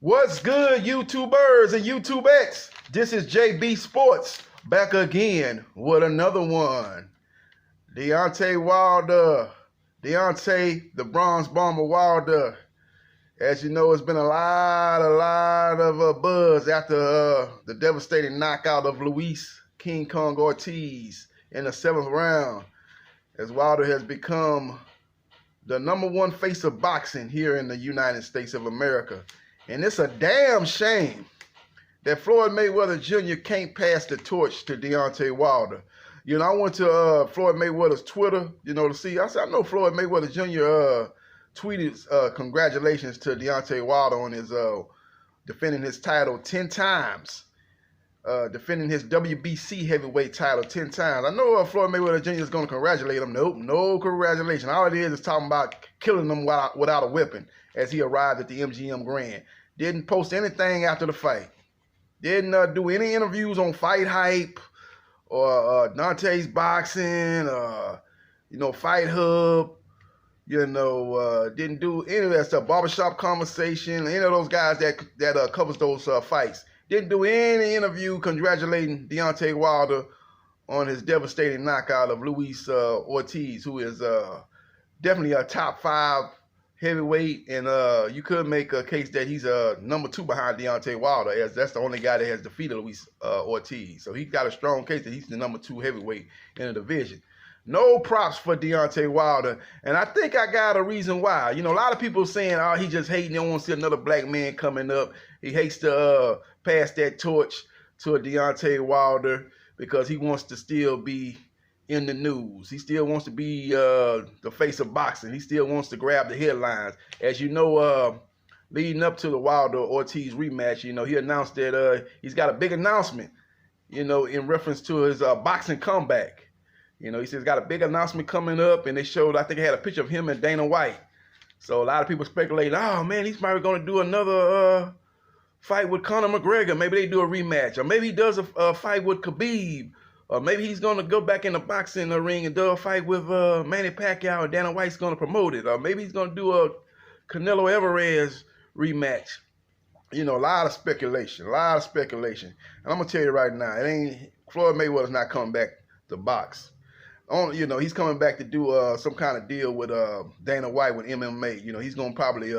What's good, YouTubers and YouTubettes? This is JB Sports back again with another one. Deontay Wilder, Deontay the Bronze Bomber Wilder. As you know, it's been a lot of buzz after the devastating knockout of Luis King Kong Ortiz in the 7th round, as Wilder has become the #1 face of boxing here in the United States of America. And it's a damn shame that Floyd Mayweather Jr. can't pass the torch to Deontay Wilder. You know, I went to Floyd Mayweather's Twitter, to see. I said, I know Floyd Mayweather Jr. Tweeted congratulations to Deontay Wilder on his defending his title 10 times, defending his WBC heavyweight title 10 times. I know Floyd Mayweather Jr. is going to congratulate him. Nope, no congratulations. All it is talking about killing him without a weapon as he arrived at the MGM Grand. Didn't post anything after the fight. Didn't do any interviews on Fight Hype or Dante's Boxing, Fight Hub. Didn't do any of that stuff. Barbershop Conversation, any of those guys that covers those fights. Didn't do any interview congratulating Deontay Wilder on his devastating knockout of Luis Ortiz, who is definitely a top 5 heavyweight, and you could make a case that he's #2 behind Deontay Wilder, as that's the only guy that has defeated Luis Ortiz. So he's got a strong case that he's the #2 heavyweight in the division. No props for Deontay Wilder, and I think I got a reason why. A lot of people saying, oh, he just hating, they don't want to see another black man coming up. He hates to pass that torch to a Deontay Wilder because he wants to still be in the news. He still wants to be the face of boxing. He still wants to grab the headlines. As you know, leading up to the Wilder-Ortiz rematch, he announced that he's got a big announcement, in reference to his boxing comeback. He says he's got a big announcement coming up, and they showed, I think it had a picture of him and Dana White. So a lot of people speculating, oh man, he's probably going to do another fight with Conor McGregor. Maybe they do a rematch, or maybe he does a fight with Khabib. Or maybe he's going to go back in the boxing ring and do a fight with Manny Pacquiao, and Dana White's going to promote it. Or maybe he's going to do a Canelo Alvarez rematch. A lot of speculation, And I'm going to tell you right now, Floyd Mayweather's not coming back to box. He's coming back to do some kind of deal with Dana White with MMA. He's going to probably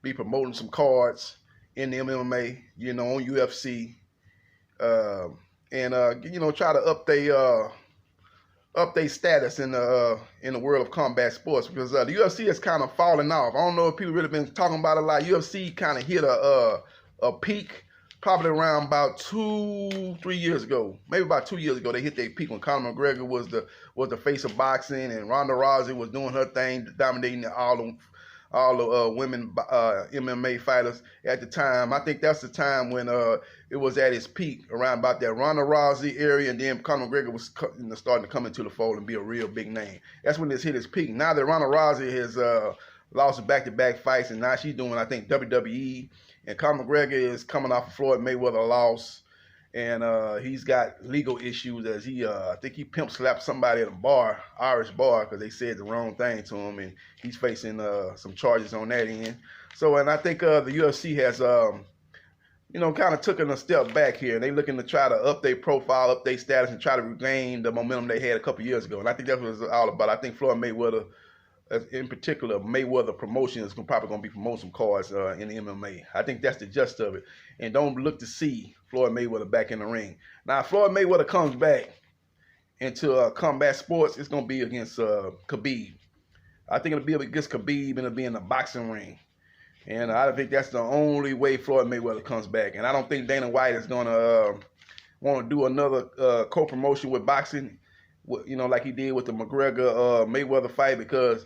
be promoting some cards in the MMA, on UFC. And try to up their status in the world of combat sports, because the UFC has kind of fallen off. I don't know if people really been talking about it a lot. UFC kind of hit a peak probably around about 2-3 years ago. Maybe about 2 years ago, they hit their peak when Conor McGregor was the face of boxing, and Ronda Rousey was doing her thing, dominating all the women MMA fighters at the time. I think that's the time when it was at its peak, around about that Ronda Rousey area, and then Conor McGregor was starting to come into the fold and be a real big name. That's when it's hit its peak. Now that Ronda Rousey has lost back-to-back fights, and now she's doing, I think, WWE, and Conor McGregor is coming off a Floyd Mayweather loss, and he's got legal issues as I think he pimp slapped somebody at a bar, Irish bar, because they said the wrong thing to him, and he's facing some charges on that end. So, and I think the UFC has, kind of taken a step back here, and they're looking to try to up their profile, up their status, and try to regain the momentum they had a couple years ago. And I think that's what it's all about. I think Floyd Mayweather, in particular, Mayweather Promotion is probably going to be promoting some cards in the MMA. I think that's the gist of it. And don't look to see Floyd Mayweather back in the ring. Now, if Floyd Mayweather comes back into combat sports, it's going to be against Khabib. I think it'll be against Khabib, and it'll be in the boxing ring. And I think that's the only way Floyd Mayweather comes back. And I don't think Dana White is going to want to do another co-promotion with boxing, like he did with the McGregor-Mayweather fight, because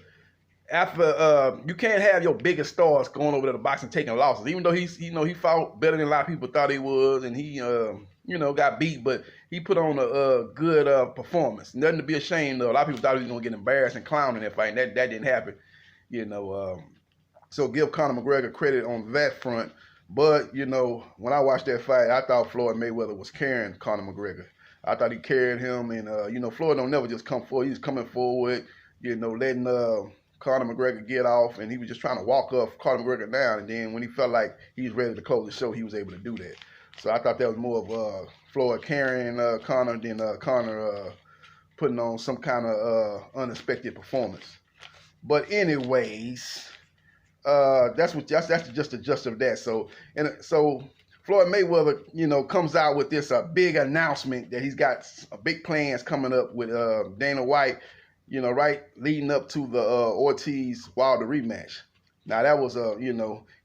after you can't have your biggest stars going over to the boxing taking losses, even though he fought better than a lot of people thought he was, and he got beat, but he put on a good performance. Nothing to be ashamed of. A lot of people thought he was going to get embarrassed and clowned in that fight, and that didn't happen. So give Conor McGregor credit on that front. But when I watched that fight, I thought Floyd Mayweather was carrying Conor McGregor. I thought he carried him, and Floyd don't never just come forward. He's coming forward, letting Conor McGregor get off, and he was just trying to walk off Conor McGregor down. And then when he felt like he was ready to close the show, he was able to do that. So I thought that was more of Floyd carrying Conor than Conor putting on some kind of unexpected performance. But anyways, that's just the gist of that. So Floyd Mayweather, comes out with this big announcement that he's got big plans coming up with Dana White, right leading up to the Ortiz-Wilder rematch. Now that was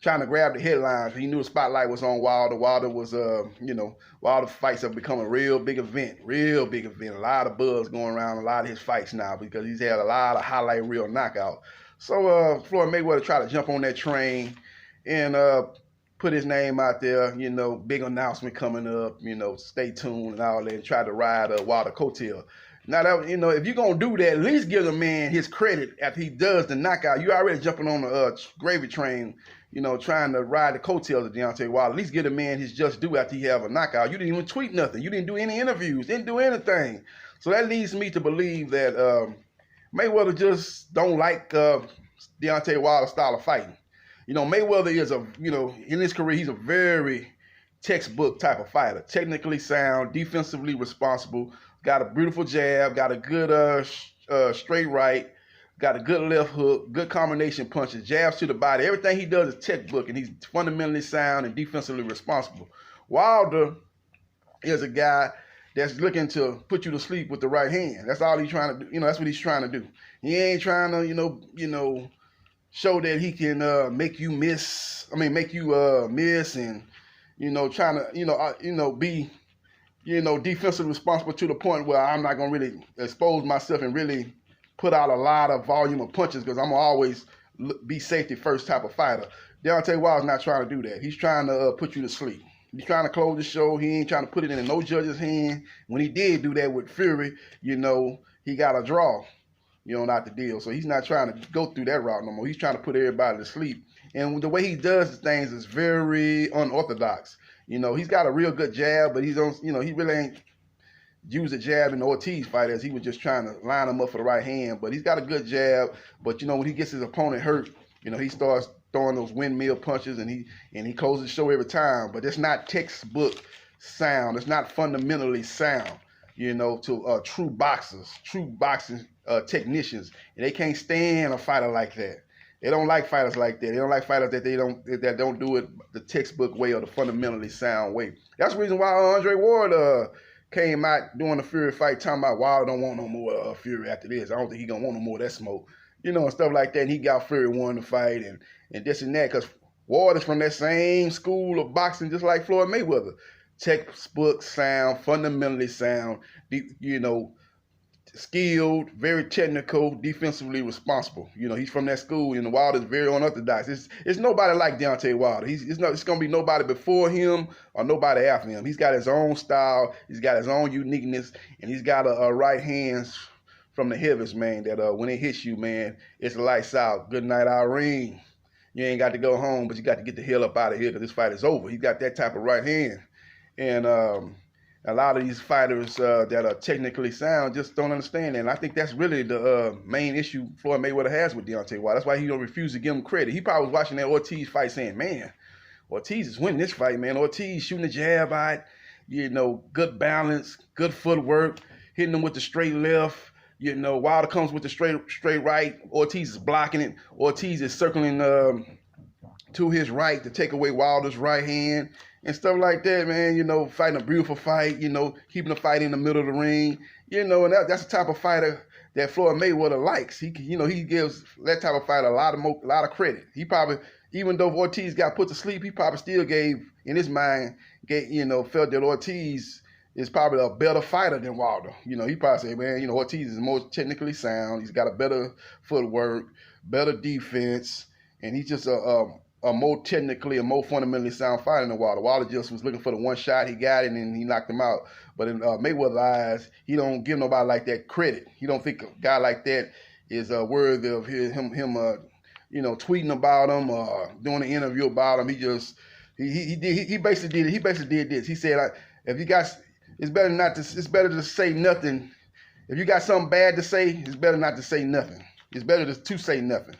trying to grab the headlines. He knew the spotlight was on Wilder. Wilder was Wilder fights have become a real big event. A lot of buzz going around a lot of his fights now because he's had a lot of highlight reel knockout. So Floyd Mayweather tried to jump on that train and put his name out there, big announcement coming up, stay tuned and all that, and try to ride Wilder coattail. Now, that, if you're going to do that, at least give the man his credit after he does the knockout. You already jumping on the gravy train, trying to ride the coattails of Deontay Wilder. At least give the man his just due after he have a knockout. You didn't even tweet nothing. You didn't do any interviews. Didn't do anything. So that leads me to believe that Mayweather just don't like Deontay Wilder's style of fighting. Mayweather is in his career, he's a very textbook type of fighter. Technically sound, defensively responsible, got a beautiful jab, got a good straight right, got a good left hook, good combination punches, jabs to the body. Everything he does is textbook, and he's fundamentally sound and defensively responsible. Wilder is a guy that's looking to put you to sleep with the right hand. That's all he's trying to do. That's what he's trying to do. He ain't trying to, show that he can make you miss and trying to be defensively responsible to the point where I'm not gonna really expose myself and really put out a lot of volume of punches because I'm gonna always be safety first type of fighter. Deontay Wilder's not trying to do that. He's trying to put you to sleep. He's trying to close the show. He ain't trying to put it in no judge's hand. When he did do that with Fury, he got a draw. Not the deal. So he's not trying to go through that route no more. He's trying to put everybody to sleep. And the way he does things is very unorthodox. He's got a real good jab, but he really ain't used a jab in the Ortiz fight as he was just trying to line him up for the right hand. But he's got a good jab. But when he gets his opponent hurt, he starts throwing those windmill punches and he closes the show every time. But it's not textbook sound. It's not fundamentally sound. To true boxers, true boxing technicians, and they can't stand a fighter like that. They don't like fighters like that. They don't like fighters that don't do it the textbook way or the fundamentally sound way. That's the reason why Andre Ward came out during the Fury fight talking about Wilder don't want no more Fury after this. I don't think he gonna want no more of that smoke, and stuff like that. And he got Fury won the fight and this and that because Ward is from that same school of boxing just like Floyd Mayweather. Textbook sound, fundamentally sound, skilled, very technical, defensively responsible. He's from that school, and Wilder's very unorthodox. It's nobody like Deontay Wilder. It's going to be nobody before him or nobody after him. He's got his own style, he's got his own uniqueness, and he's got a right hand from the heavens, man, that when it hits you, man, it's lights out. Good night, Irene. You ain't got to go home, but you got to get the hell up out of here because this fight is over. He's got that type of right hand. And a lot of these fighters that are technically sound just don't understand that. And I think that's really the main issue Floyd Mayweather has with Deontay Wilder. That's why he don't refuse to give him credit. He probably was watching that Ortiz fight saying, man, Ortiz is winning this fight, man. Ortiz shooting the jab out, good balance, good footwork, hitting him with the straight left. Wilder comes with the straight right. Ortiz is blocking it. Ortiz is circling to his right to take away Wilder's right hand. And stuff like that, man, fighting a beautiful fight, keeping the fight in the middle of the ring, and that's the type of fighter that Floyd Mayweather likes. He gives that type of fighter a lot of credit. He probably, even though Ortiz got put to sleep, he probably still in his mind, felt that Ortiz is probably a better fighter than Wilder. He probably said, man, Ortiz is more technically sound. He's got a better footwork, better defense, and he's just a more technically and more fundamentally sound fighter than Wilder. Wilder just was looking for the one shot. He got it, and he knocked him out. But in Mayweather's eyes, he don't give nobody like that credit. He don't think a guy like that is worthy of him tweeting about him or doing an interview about him. He basically did this. He said, if you guys, it's better to say nothing. If you got something bad to say, it's better not to say nothing. It's better to say nothing.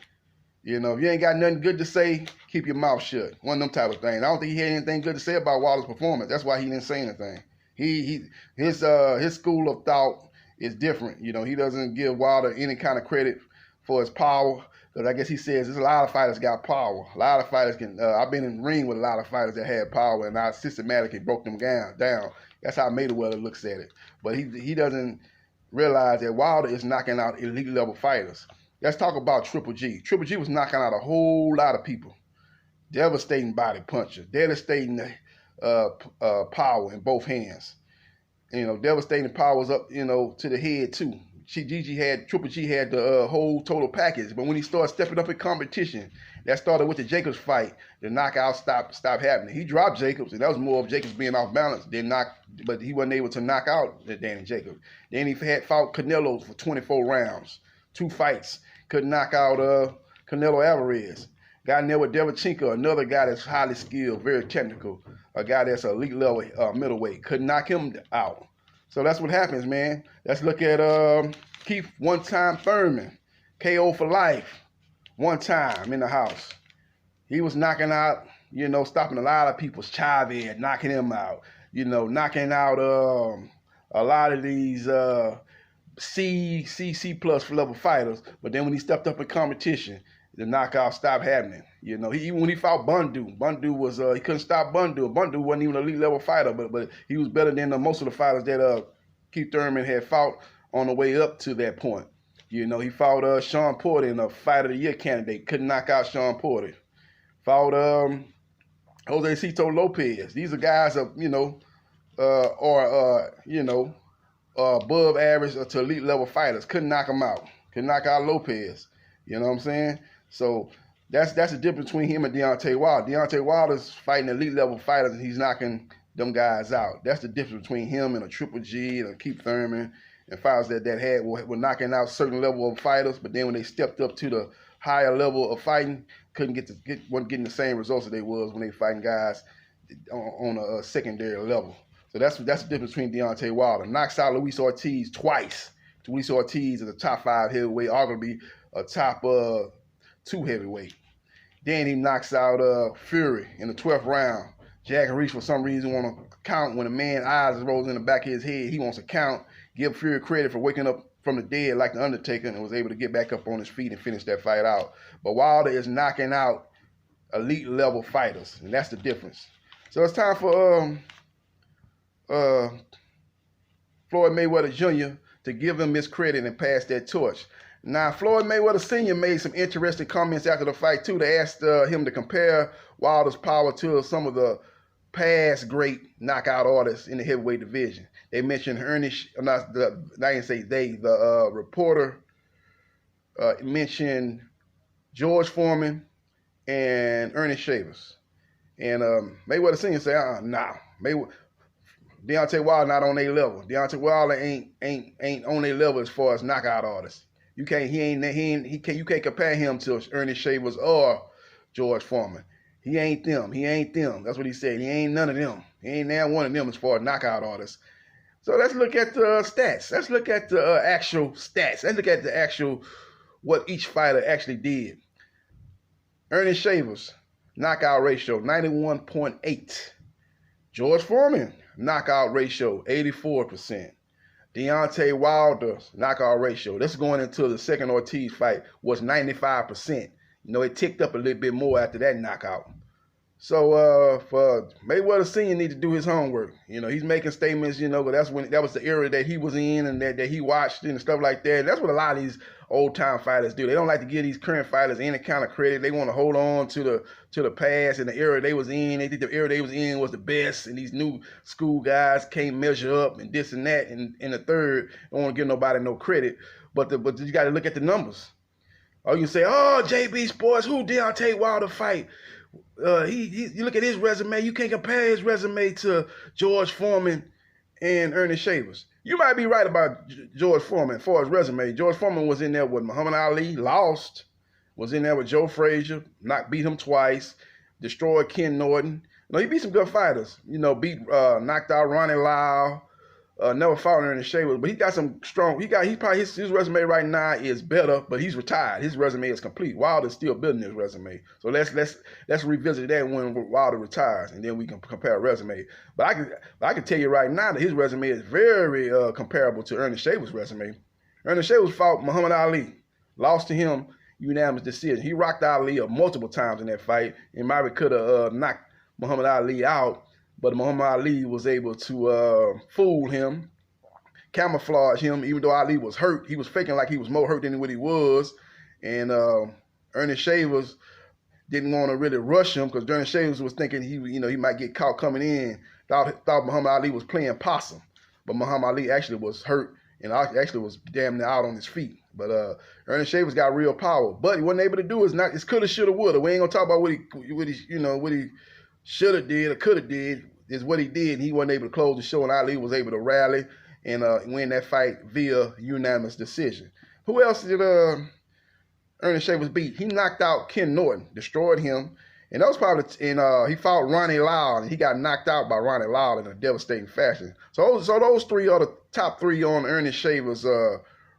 You know, if you ain't got nothing good to say, keep your mouth shut. One of them type of things. I don't think he had anything good to say about Wilder's performance. That's why he didn't say anything. His school of thought is different. You know, he doesn't give Wilder any kind of credit for his power. Because I guess he says there's a lot of fighters got power. A lot of fighters can. I've been in the ring with a lot of fighters that had power, and I systematically broke them down. That's how Mayweather looks at it. But he doesn't realize that Wilder is knocking out elite level fighters. Let's talk about Triple G. Triple G was knocking out a whole lot of people. Devastating body puncher, devastating power in both hands. You know, devastating powers up, you know, to the head too. Triple G had the whole total package. But when he started stepping up in competition, that started with the Jacobs fight. The knockout stopped happening. He dropped Jacobs, and that was more of Jacobs being off balance but he wasn't able to knock out Danny Jacobs. Then he fought Canelo for 24 rounds, 2 fights. Couldn't knock out Canelo Alvarez. Got in there with Derevchenko, another guy that's highly skilled, very technical, a guy that's elite level middleweight. Couldn't knock him out. So that's what happens, man. Let's look at Keith one-time Thurman, KO for life, one time in the house. He was knocking out, you know, stopping a lot of people's Chavez, knocking him out, you know, knocking out a lot of these C plus level fighters. But then when he stepped up in competition, the knockout stopped happening. You know, even when he fought Bundu was he couldn't stop Bundu. Bundu wasn't even an elite level fighter, but he was better than most of the fighters that Keith Thurman had fought on the way up to that point. You know, he fought Sean Porter in a Fight of the Year candidate. Couldn't knock out Sean Porter. Fought Jose Cito Lopez. These are guys of, you know, above average to elite level fighters. Couldn't knock them out. Couldn't knock out Lopez. You know what I'm saying? So that's the difference between him and Deontay Wilder. Deontay Wilder's fighting elite level fighters, and he's knocking them guys out. That's the difference between him and a Triple G and a Keith Thurman and fighters that were knocking out certain level of fighters, but then when they stepped up to the higher level of fighting, wasn't getting the same results that they was when they fighting guys on a secondary level. So that's the difference between Deontay Wilder. Knocks out Luis Ortiz twice. Luis Ortiz is a top 5 heavyweight, arguably a top 2 heavyweight. Then he knocks out Fury in the 12th round. Jack Reach, for some reason, want to count when a man's eyes rolls in the back of his head. He wants to count, give Fury credit for waking up from the dead like the Undertaker and was able to get back up on his feet and finish that fight out. But Wilder is knocking out elite level fighters, and that's the difference. So it's time for Floyd Mayweather Jr. to give him his credit and pass that torch. Now, Floyd Mayweather Sr. made some interesting comments after the fight, too. They asked him to compare Wilder's power to some of the past great knockout artists in the heavyweight division. They mentioned the reporter mentioned George Foreman and Ernest Shavers. And Mayweather Sr. said, nah, Deontay Wilder not on their level. Deontay Wilder ain't on their level as far as knockout artists. You can't compare him to Ernest Shavers or George Foreman. He ain't them. That's what he said. He ain't none of them. He ain't now one of them as far as knockout artists. So let's look at the stats. Let's look at the actual stats. Let's look at the actual what each fighter actually did. Ernest Shavers, knockout ratio 91.8. George Foreman, knockout ratio 84%. Deontay Wilder's knockout ratio, this is going into the second Ortiz fight, was 95%. You know, it ticked up a little bit more after that knockout. So for Mayweather Sr. need to do his homework. You know, he's making statements, you know, but that was the era that he was in and that he watched and stuff like that. And that's what a lot of these old-time fighters do. They don't like to give these current fighters any kind of credit. They want to hold on to the past and the era they was in. They think the era they was in was the best, and these new school guys can't measure up and this and that. And the third, don't want to give nobody no credit. But you got to look at the numbers. Or you say, oh, JBsports, who Deontay Wilder fight? You look at his resume, you can't compare his resume to George Foreman and Ernest Shavers. You might be right about George Foreman as far as resume. George Foreman was in there with Muhammad Ali, lost, was in there with Joe Frazier, beat him twice, destroyed Ken Norton. You know, he beat some good fighters. You know, knocked out Ronnie Lyle, Never fought Ernest Shavers, but he got some strong. He probably his resume right now is better, but he's retired. His resume is complete. Wilder's still building his resume, so let's revisit that when Wilder retires, and then we can compare resume. But I can tell you right now that his resume is very comparable to Ernest Shavers' resume. Ernest Shavers fought Muhammad Ali, lost to him unanimous decision. He rocked Ali multiple times in that fight, and maybe could have knocked Muhammad Ali out. But Muhammad Ali was able to fool him, camouflage him, even though Ali was hurt. He was faking like he was more hurt than what he was. And Ernest Shavers didn't want to really rush him because Ernest Shavers was thinking he might get caught coming in. Thought Muhammad Ali was playing possum. But Muhammad Ali actually was hurt and actually was damn near out on his feet. But Ernest Shavers got real power. But he wasn't able to do it's coulda, shoulda, woulda. We ain't gonna talk about what he should have did or could have did. Is what he did. He wasn't able to close the show, and Ali was able to rally and win that fight via unanimous decision. Who else did Ernest Shavers beat? He knocked out Ken Norton, destroyed him, and that was probably he fought Ronnie Lyle, and he got knocked out by Ronnie Lyle in a devastating fashion. So those three are the top three on Ernest Shavers'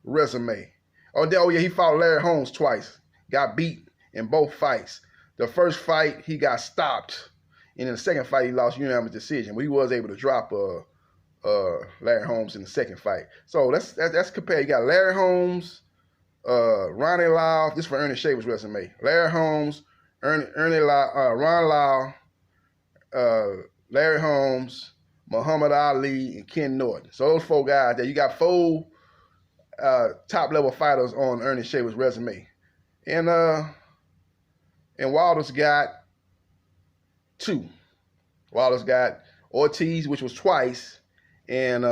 resume. Oh yeah, he fought Larry Holmes twice, got beat in both fights. The first fight he got stopped. And in the second fight, he lost unanimous decision. But he was able to drop Larry Holmes in the second fight. So that's compare. You got Larry Holmes, Ronnie Lyle. This is for Ernest Shavers' resume. Larry Holmes, Ron Lyle, Larry Holmes, Muhammad Ali, and Ken Norton. So those four guys there. You got four top-level fighters on Ernest Shavers' resume. And Wilder's got two. Wilder's got Ortiz, which was twice, and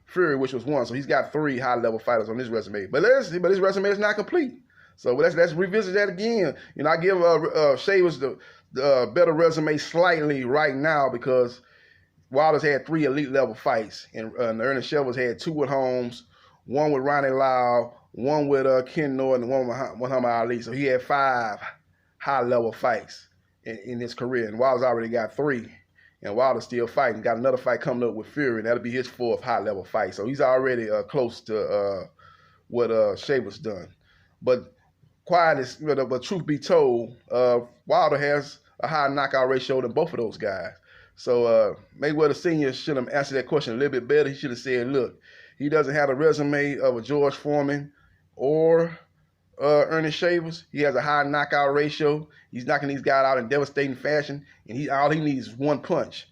Fury, which was one. So he's got three high-level fighters on his resume. But his resume is not complete. So let's revisit that again. I give Shavers the better resume slightly right now because Wilder's had three elite-level fights, and Ernest Shavers had two with Holmes, one with Ronnie Lyle, one with Ken Norton, and one with Muhammad Ali. So he had 5 high-level fights in his career, and Wilder's already got 3, and Wilder's still fighting. Got another fight coming up with Fury, and that'll be his 4th high-level fight. So he's already close to what Shavers done. But but truth be told, Wilder has a higher knockout ratio than both of those guys. So Mayweather Sr. should have answered that question a little bit better. He should have said, look, he doesn't have a resume of a George Foreman or Ernest Shavers. He has a high knockout ratio. He's knocking these guys out in devastating fashion, and all he needs is one punch.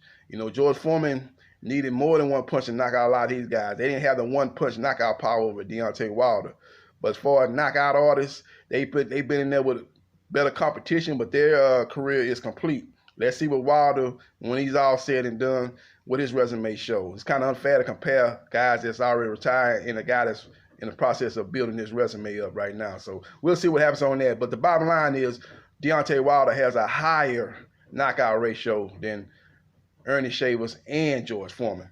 George Foreman needed more than one punch to knock out a lot of these guys. They didn't have the one punch knockout power over Deontay Wilder. But as far as knockout artists, they've been in there with better competition, but their career is complete. Let's see what Wilder, when he's all said and done, what his resume shows. It's kind of unfair to compare guys that's already retired and a guy that's in the process of building his resume up right now. So we'll see what happens on that. But the bottom line is Deontay Wilder has a higher knockout ratio than Ernest Shavers and George Foreman.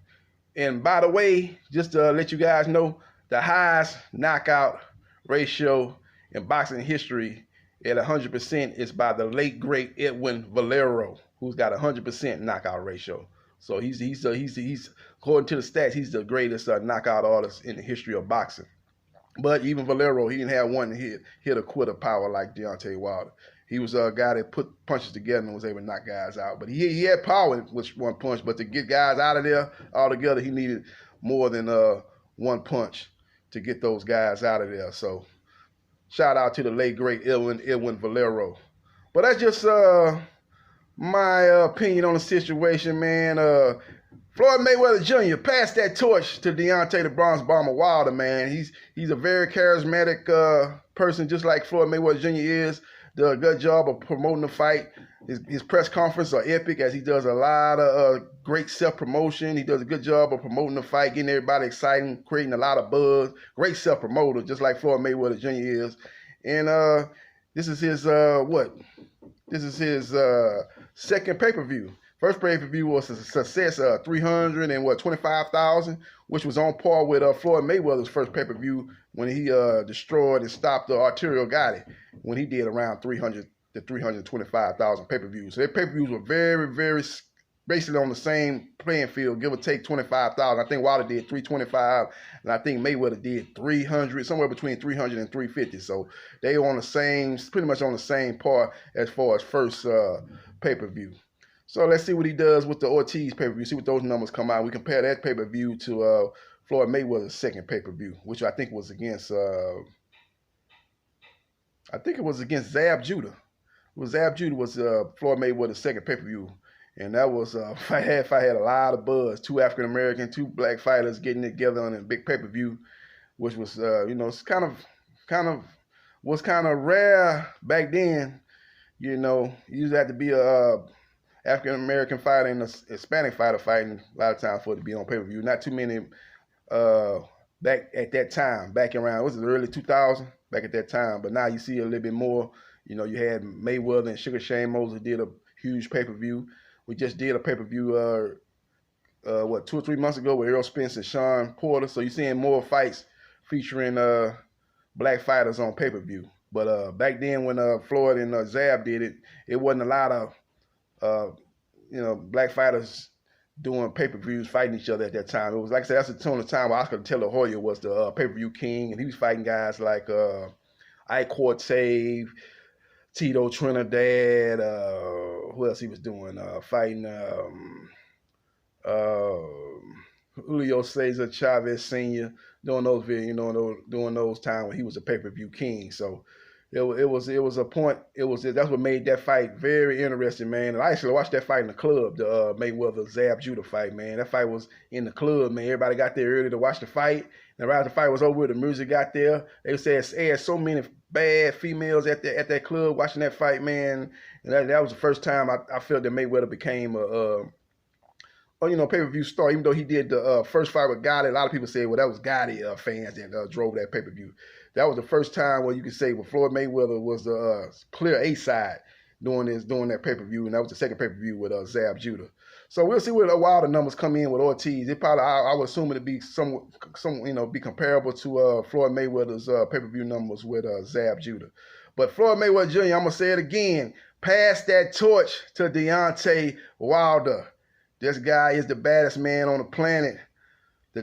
And by the way, just to let you guys know, the highest knockout ratio in boxing history at 100% is by the late great Edwin Valero, who's got 100% knockout ratio. So he's according to the stats, he's the greatest knockout artist in the history of boxing. But even Valero, he didn't have one hit or quitter power like Deontay Wilder. He was a guy that put punches together and was able to knock guys out. But he had power with one punch, but to get guys out of there altogether, he needed more than one punch to get those guys out of there. So shout out to the late, great Edwin Valero. But that's just my opinion on the situation, man. Floyd Mayweather Jr. passed that torch to Deontay the Bronze Bomber Wilder, man. He's a very charismatic person, just like Floyd Mayweather Jr. is. Does a good job of promoting the fight. His press conferences are epic, as he does a lot of great self-promotion. He does a good job of promoting the fight, getting everybody excited, creating a lot of buzz. Great self-promoter, just like Floyd Mayweather Jr. is. And this is his This is his second pay-per-view. First pay-per-view was a success, 325,000, which was on par with Floyd Mayweather's first pay-per-view when he destroyed and stopped the Arturo Gatti when he did around 300 to 325,000 pay-per-views. So their pay-per-views were very, very basically on the same playing field, give or take 25,000. I think Wilder did 325, and I think Mayweather did 300, somewhere between 300 and 350. So they on the same, pretty much on the same par as far as first pay-per-view. So let's see what he does with the Ortiz pay-per-view. See what those numbers come out. We compare that pay-per-view to Floyd Mayweather's second pay-per-view, which I think was against Zab Judah. Zab Judah was Floyd Mayweather's second pay-per-view. And that was fight had a lot of buzz. 2 African American, 2 black fighters getting together on a big pay-per-view, which was it's kind of rare back then. You usually have to be a African American fighter and a Hispanic fighter fighting a lot of times for it to be on pay-per-view. Not too many back at that time, back around, was it the early 2000s, back at that time. But now you see a little bit more. You had Mayweather and Sugar Shane Mosley did a huge pay-per-view. We just did a pay-per-view, 2 or 3 months ago with Errol Spence and Sean Porter. So you're seeing more fights featuring black fighters on pay-per-view. But back then when Floyd and Zab did it, it wasn't a lot of, black fighters doing pay-per-views fighting each other at that time. It was, like I said, that's the time where Oscar De La Hoya was the pay-per-view king, and he was fighting guys like Ike Cortez, Tito Trinidad, who else he was doing? Fighting Julio Cesar Chavez Sr. Doing those videos, during those times when he was a pay-per-view king. So it was a point. That's what made that fight very interesting, man. And I actually watched that fight in the club, the Mayweather Zab Judah fight, man. That fight was in the club, man. Everybody got there early to watch the fight. And right after the fight was over, the music got there. They said they had so many bad females at that club watching that fight, man. And that was the first time I felt that Mayweather became a pay-per-view star. Even though he did the first fight with Gotti, a lot of people said, well, that was Gotti fans that drove that pay-per-view. That was the first time where you could say, well, Floyd Mayweather was the clear A-side doing that pay-per-view, and that was the second pay-per-view with Zab Judah. So we'll see where the Wilder numbers come in with Ortiz. It probably, I would assume it'd be be comparable to Floyd Mayweather's pay-per-view numbers with Zab Judah. But Floyd Mayweather Jr., I'm gonna say it again, pass that torch to Deontay Wilder. This guy is the baddest man on the planet.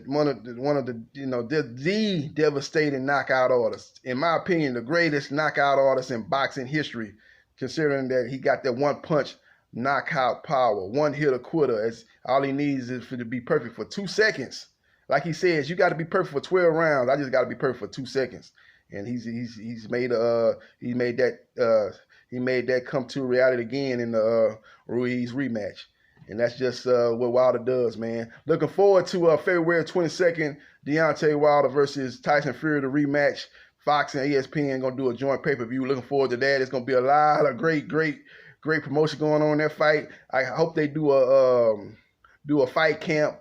One of the devastating knockout artists. In my opinion, the greatest knockout artist in boxing history, considering that he got that one punch knockout power, one hit or quitter. As all he needs is to be perfect for 2 seconds. Like he says, you got to be perfect for 12 rounds. I just got to be perfect for 2 seconds. And he's made that come to reality again in the Ruiz rematch. And that's just what Wilder does, man. Looking forward to February 22nd, Deontay Wilder versus Tyson Fury, the rematch. Fox and ESPN going to do a joint pay-per-view. Looking forward to that. It's going to be a lot of great promotion going on in that fight. I hope they do a fight camp,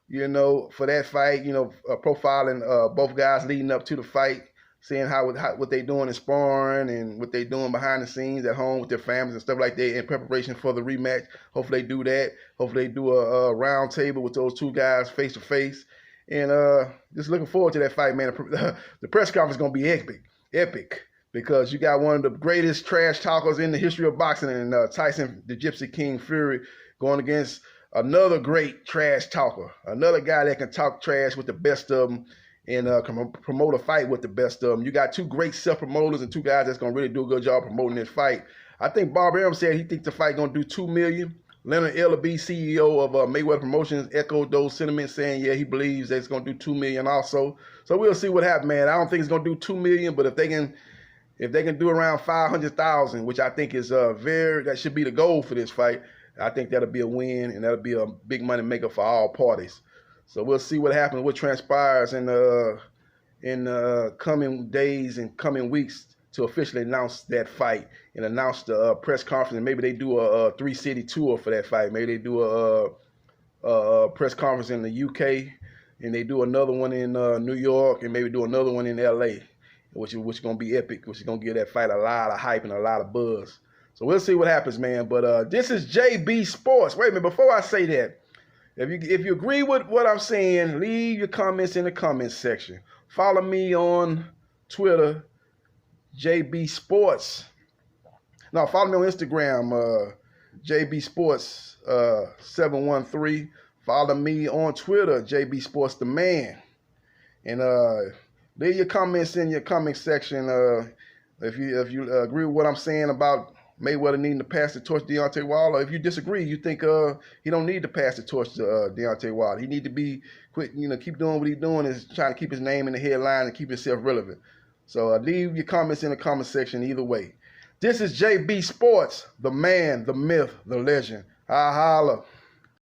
for that fight, profiling both guys leading up to the fight, seeing what they doing in sparring and what they doing behind the scenes at home with their families and stuff like that in preparation for the rematch. Hopefully they do that. Hopefully they do a round table with those two guys face to face. And just looking forward to that fight, man. The press conference is going to be epic, because you got one of the greatest trash talkers in the history of boxing, and Tyson, the Gypsy King Fury, going against another great trash talker, another guy that can talk trash with the best of them and can promote a fight with the best of them. You got two great self-promoters and two guys that's going to really do a good job promoting this fight. I think Bob Arum said he thinks the fight going to do $2 million. Leonard Ellaby, CEO of Mayweather Promotions, echoed those sentiments, saying, yeah, he believes that it's going to do $2 million also. So we'll see what happens, man. I don't think it's going to do $2 million, but if they can do around 500,000, which I think is that should be the goal for this fight, I think that'll be a win, and that'll be a big money maker for all parties. So we'll see what happens, what transpires in coming days and coming weeks to officially announce that fight and announce the press conference. And maybe they do a 3-city tour for that fight. Maybe they do a press conference in the UK, and they do another one in New York, and maybe do another one in LA, which is going to be epic, which is going to give that fight a lot of hype and a lot of buzz. So we'll see what happens, man. But this is JB Sports. Wait a minute, before I say that, if you agree with what I'm saying, leave your comments in the comments section. Follow me on Twitter, JB Sports. No, follow me on Instagram, JBsports 713. Follow me on Twitter, JBsports the Man. And leave your comments in your comment section. If you agree with what I'm saying about Mayweather needing to pass the torch to Deontay Wilder, if you disagree, you think he don't need to pass the torch to Deontay Wilder. He need to be quit, keep doing what he's doing, is trying to keep his name in the headline and keep himself relevant. So leave your comments in the comment section either way. This is JB Sports, the man, the myth, the legend. I holla.